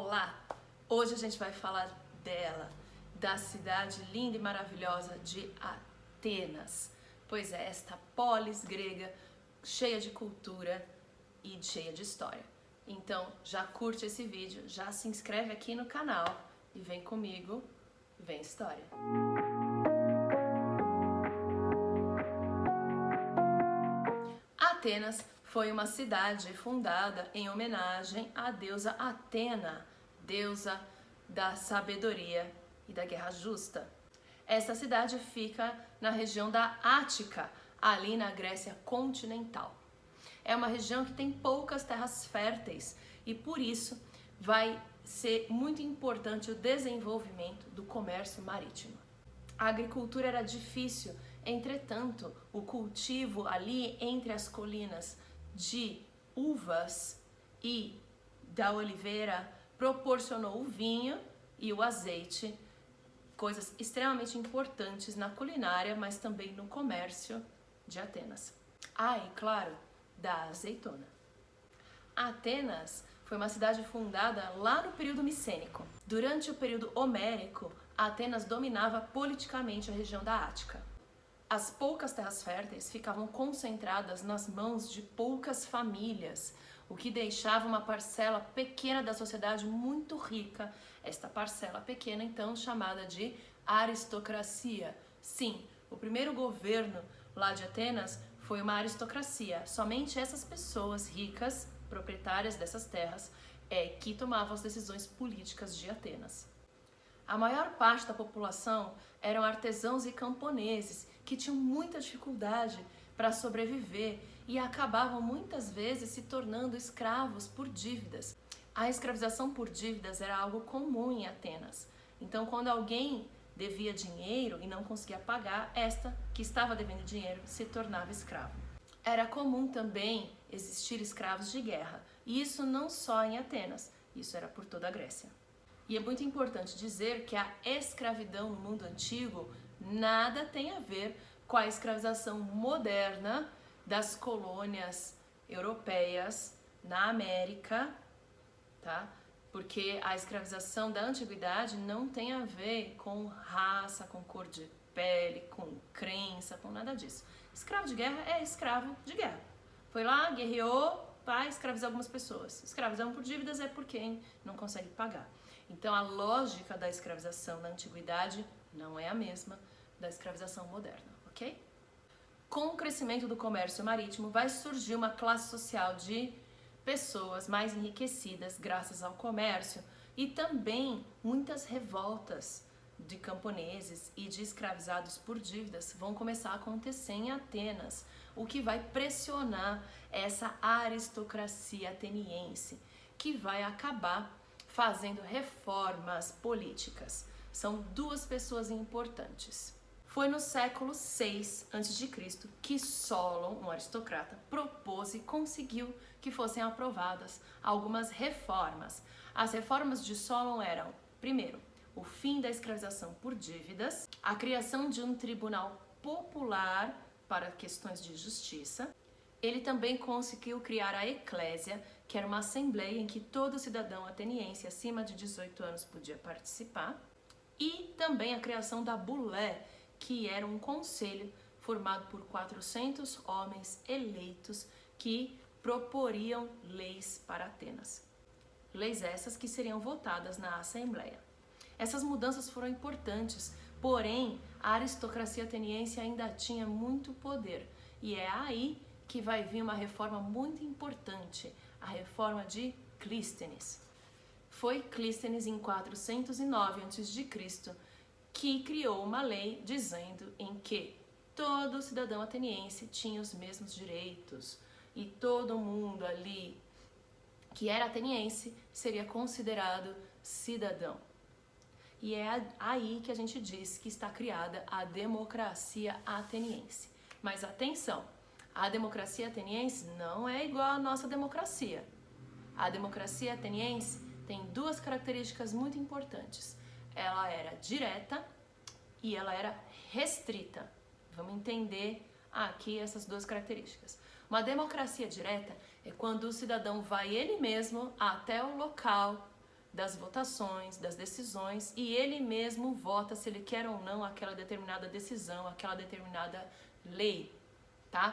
Olá! Hoje a gente vai falar dela, da cidade linda e maravilhosa de Atenas. Pois é, esta polis grega cheia de cultura e cheia de história. Então já curte esse vídeo, já se inscreve aqui no canal e vem comigo, vem história! Atenas foi uma cidade fundada em homenagem à deusa Atena, deusa da sabedoria e da guerra justa. Essa cidade fica na região da Ática, ali na Grécia continental. É uma região que tem poucas terras férteis e por isso vai ser muito importante o desenvolvimento do comércio marítimo. A agricultura era difícil, entretanto, o cultivo ali entre as colinas de uvas e da oliveira proporcionou o vinho e o azeite, coisas extremamente importantes na culinária, mas também no comércio de Atenas. E claro, da azeitona. Atenas foi uma cidade fundada lá no período micênico. Durante o período homérico, Atenas dominava politicamente a região da Ática. As poucas terras férteis ficavam concentradas nas mãos de poucas famílias, o que deixava uma parcela pequena da sociedade muito rica. Esta parcela pequena, então, chamada de aristocracia. Sim, o primeiro governo lá de Atenas foi uma aristocracia. Somente essas pessoas ricas, proprietárias dessas terras, que tomavam as decisões políticas de Atenas. A maior parte da população eram artesãos e camponeses que tinham muita dificuldade para sobreviver e acabavam muitas vezes se tornando escravos por dívidas. A escravização por dívidas era algo comum em Atenas. Então, quando alguém devia dinheiro e não conseguia pagar, esta que estava devendo dinheiro se tornava escravo. Era comum também existir escravos de guerra, e isso não só em Atenas, isso era por toda a Grécia. E é muito importante dizer que a escravidão no mundo antigo nada tem a ver com a escravização moderna das colônias europeias na América, tá? Porque a escravização da antiguidade não tem a ver com raça, com cor de pele, com crença, com nada disso. Escravo de guerra é escravo de guerra. Foi lá, guerreou, vai escravizar algumas pessoas. Escravização por dívidas é por quem não consegue pagar. Então a lógica da escravização na antiguidade não é a mesma da escravização moderna, ok? Com o crescimento do comércio marítimo vai surgir uma classe social de pessoas mais enriquecidas graças ao comércio e também muitas revoltas de camponeses e de escravizados por dívidas vão começar a acontecer em Atenas, o que vai pressionar essa aristocracia ateniense, que vai acabar fazendo reformas políticas. São duas pessoas importantes. Foi no século VI a.C. que Solon, um aristocrata, propôs e conseguiu que fossem aprovadas algumas reformas. As reformas de Solon eram, primeiro, o fim da escravização por dívidas, a criação de um tribunal popular para questões de justiça. Ele também conseguiu criar a Eclésia, que era uma assembleia em que todo cidadão ateniense acima de 18 anos podia participar, e também a criação da Bulé, que era um conselho formado por 400 homens eleitos que proporiam leis para Atenas. Leis essas que seriam votadas na Assembleia. Essas mudanças foram importantes, porém a aristocracia ateniense ainda tinha muito poder, e é aí que vai vir uma reforma muito importante, a reforma de Clístenes. Foi Clístenes em 409 a.C. que criou uma lei dizendo em que todo cidadão ateniense tinha os mesmos direitos e todo mundo ali que era ateniense seria considerado cidadão. E é aí que a gente diz que está criada a democracia ateniense. Mas atenção! A democracia ateniense não é igual à nossa democracia. A democracia ateniense tem duas características muito importantes. Ela era direta e ela era restrita. Vamos entender aqui essas duas características. Uma democracia direta é quando o cidadão vai ele mesmo até o local das votações, das decisões, e ele mesmo vota se ele quer ou não aquela determinada decisão, aquela determinada lei, tá?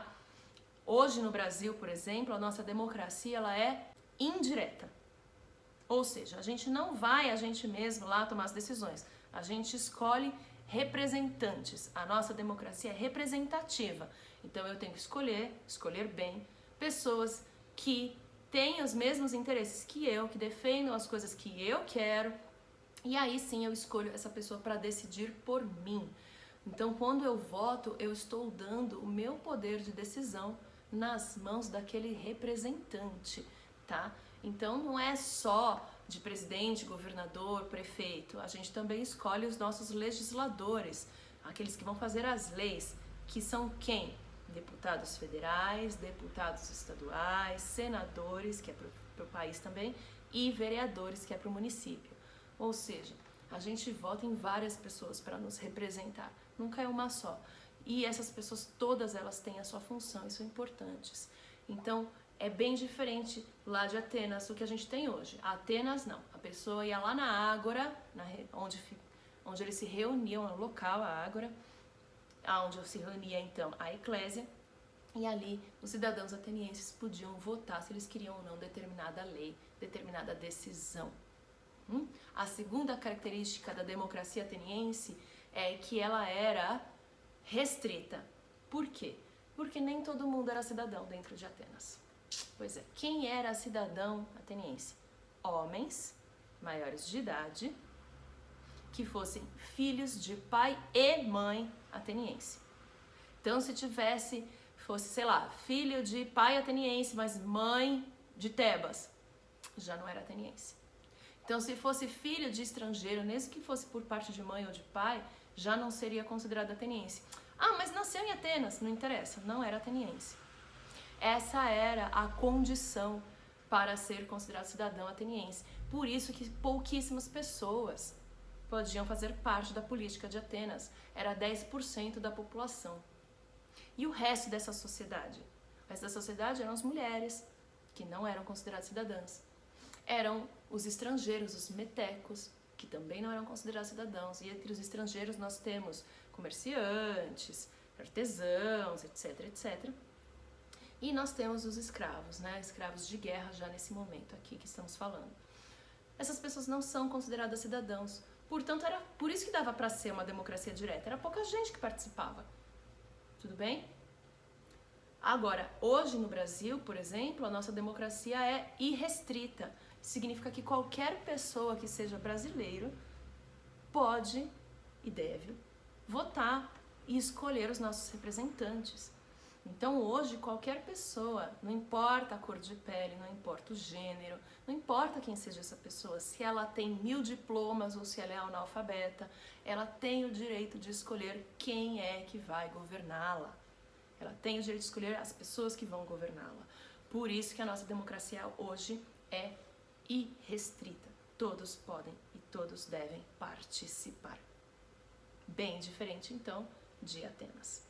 Hoje no Brasil, por exemplo, a nossa democracia ela é indireta. Ou seja, a gente não vai a gente mesmo lá tomar as decisões. A gente escolhe representantes. A nossa democracia é representativa. Então eu tenho que escolher bem, pessoas que têm os mesmos interesses que eu, que defendam as coisas que eu quero. E aí sim eu escolho essa pessoa para decidir por mim. Então quando eu voto, eu estou dando o meu poder de decisão nas mãos daquele representante, tá? Então não é só de presidente, governador, prefeito. A gente também escolhe os nossos legisladores, aqueles que vão fazer as leis, que são quem? Deputados federais, deputados estaduais, senadores, que é para o país também, e vereadores, que é para o município. Ou seja, a gente vota em várias pessoas para nos representar, nunca é uma só. E essas pessoas, todas elas têm a sua função e são importantes. Então, é bem diferente lá de Atenas do que a gente tem hoje. Atenas, não. A pessoa ia lá na Ágora, onde eles se reuniam, no local, a Ágora, onde se reunia, então, a eclésia, e ali os cidadãos atenienses podiam votar se eles queriam ou não determinada lei, determinada decisão. A segunda característica da democracia ateniense é que ela era restrita. Por quê? Porque nem todo mundo era cidadão dentro de Atenas. Pois é, quem era cidadão ateniense? Homens maiores de idade que fossem filhos de pai e mãe ateniense. Então, se fosse, sei lá, filho de pai ateniense, mas mãe de Tebas, já não era ateniense. Então, se fosse filho de estrangeiro, mesmo que fosse por parte de mãe ou de pai, já não seria considerado ateniense. Ah, mas nasceu em Atenas, não interessa, não era ateniense. Essa era a condição para ser considerado cidadão ateniense. Por isso que pouquíssimas pessoas podiam fazer parte da política de Atenas. Era 10% da população. E o resto dessa sociedade? O resto da sociedade eram as mulheres, que não eram consideradas cidadãs. Eram os estrangeiros, os metecos, que também não eram considerados cidadãos. E entre os estrangeiros nós temos comerciantes, artesãos, etc, etc. E nós temos os escravos, né? Escravos de guerra já nesse momento aqui que estamos falando. Essas pessoas não são consideradas cidadãos. Portanto, era por isso que dava para ser uma democracia direta. Era pouca gente que participava. Tudo bem? Agora, hoje no Brasil, por exemplo, a nossa democracia é irrestrita. Significa que qualquer pessoa que seja brasileiro pode e deve votar e escolher os nossos representantes. Então hoje qualquer pessoa, não importa a cor de pele, não importa o gênero, não importa quem seja essa pessoa, se ela tem 1000 diplomas ou se ela é analfabeta, ela tem o direito de escolher quem é que vai governá-la. Ela tem o direito de escolher as pessoas que vão governá-la. Por isso que a nossa democracia hoje é irrestrita. Todos podem e todos devem participar. Bem diferente então de Atenas.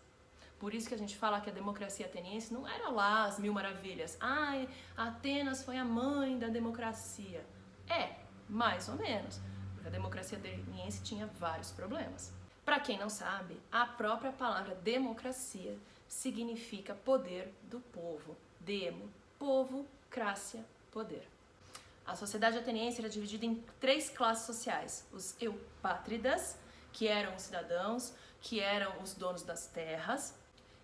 Por isso que a gente fala que a democracia ateniense não era lá as 1000 maravilhas. Ai, Atenas foi a mãe da democracia. É, mais ou menos. Porque a democracia ateniense tinha vários problemas. Para quem não sabe, a própria palavra democracia significa poder do povo. Demo, povo, crácia, poder. A sociedade ateniense era dividida em 3 classes sociais. Os eupátridas, que eram os cidadãos, que eram os donos das terras,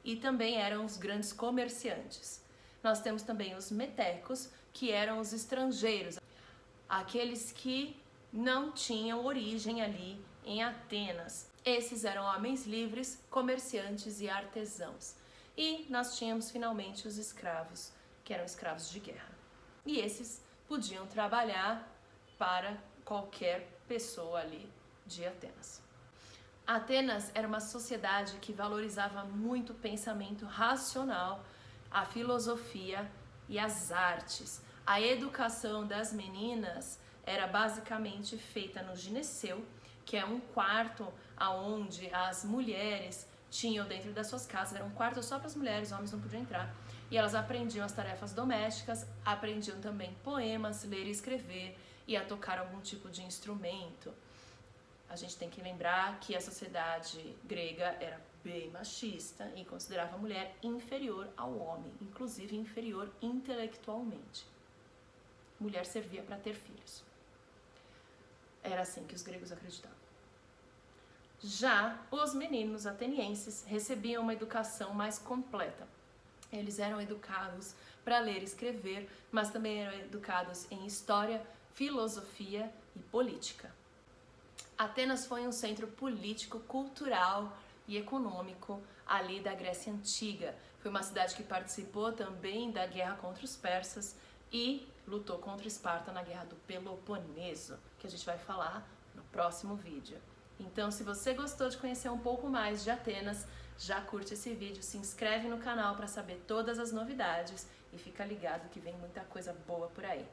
e também eram os grandes comerciantes. Nós temos também os metecos, que eram os estrangeiros, aqueles que não tinham origem ali em Atenas. Esses eram homens livres, comerciantes e artesãos. E nós tínhamos finalmente os escravos, que eram escravos de guerra. E esses podiam trabalhar para qualquer pessoa ali de Atenas. Atenas era uma sociedade que valorizava muito o pensamento racional, a filosofia e as artes. A educação das meninas era basicamente feita no gineceu, que é um quarto onde as mulheres tinham dentro das suas casas, era um quarto só para as mulheres, os homens não podiam entrar. E elas aprendiam as tarefas domésticas, aprendiam também poemas, ler e escrever. e a tocar algum tipo de instrumento. A gente tem que lembrar que a sociedade grega era bem machista e considerava a mulher inferior ao homem, inclusive inferior intelectualmente. Mulher servia para ter filhos. Era assim que os gregos acreditavam. Já os meninos atenienses recebiam uma educação mais completa. Eles eram educados para ler e escrever, mas também eram educados em história, filosofia e política. Atenas foi um centro político, cultural e econômico ali da Grécia Antiga. Foi uma cidade que participou também da guerra contra os persas e lutou contra Esparta na guerra do Peloponeso, que a gente vai falar no próximo vídeo. Então, se você gostou de conhecer um pouco mais de Atenas, já curte esse vídeo, se inscreve no canal para saber todas as novidades e fica ligado que vem muita coisa boa por aí.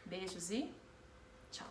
Beijos e tchau!